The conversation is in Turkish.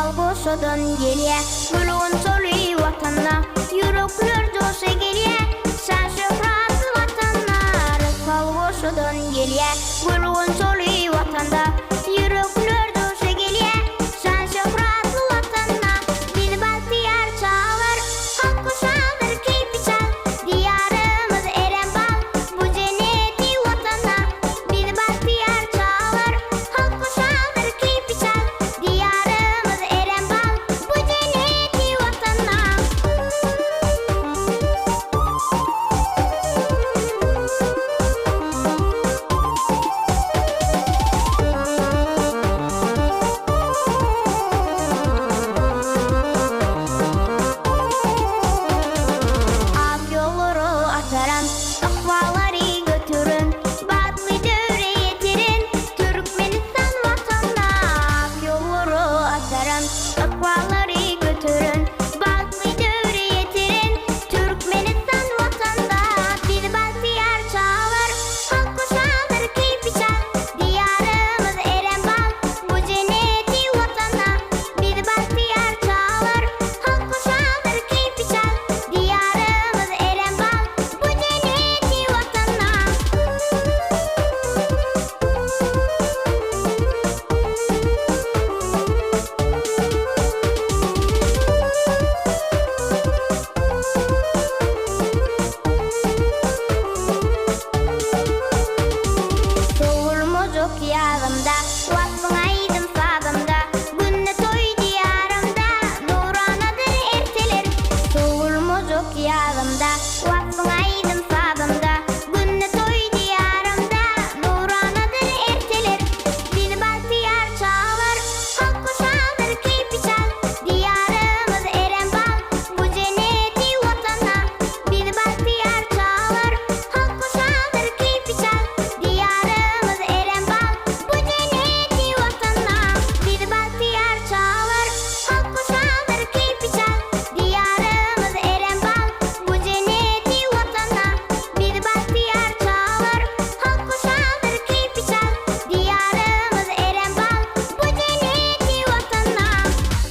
Kalgosodan geliye gülün solu vatanına yürekler coşa geliye sen şöhretli vatanlar. Kalgosodan geliye gülün solu vatanda yürekler coşa geliye sen şöhretli vatanına. Beni bahtiyar çağlar halk kuşandır keyfi çal diyarımız eren bal bu cenneti vatana. Beni bahtiyar çağlar halk kuşandır keyfi çal diyarımız eren bal bu cenneti vatana. Ak yolları atarım, akvaları götürün, batlı dövre yetirin, Türkmenistan vatanına. Ak yolları atarım, akvaları